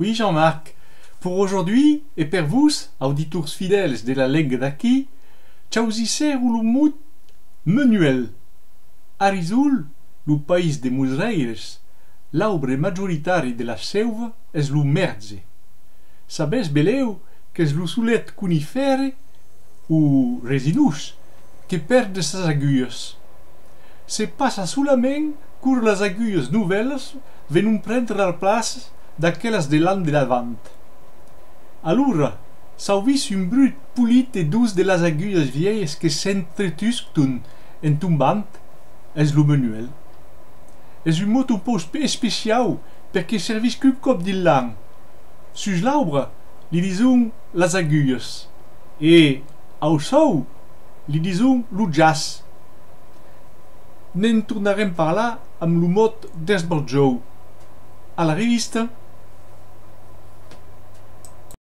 Oui, Jean-Marc. Pour aujourd'hui, et per vous, auditors fidèles de la Lenga d'aquí, chausisser ou mot menuel. Arizul, lo país de Musreires, l'arbre majoritari de la seuva es lo merge. Sabes beleu que es lo solet conifere ou resinus que perde sas agulles. Se passa solament cur les agulles nouvelles venon prendre la place d'aquelles de l'an de davant. Allora, s'auvis un brut polit e dus de les agulles vieilles que s'entretuscton en tombant, es lo menuel. Es un mot un peu especiau perquè servis qu'un cop de l'an. Sus l'arbre, li dison les agulles, e au sou, li dison lo jas. N'en tornarem parlar amb lo mot d'esbarjou. A la revista.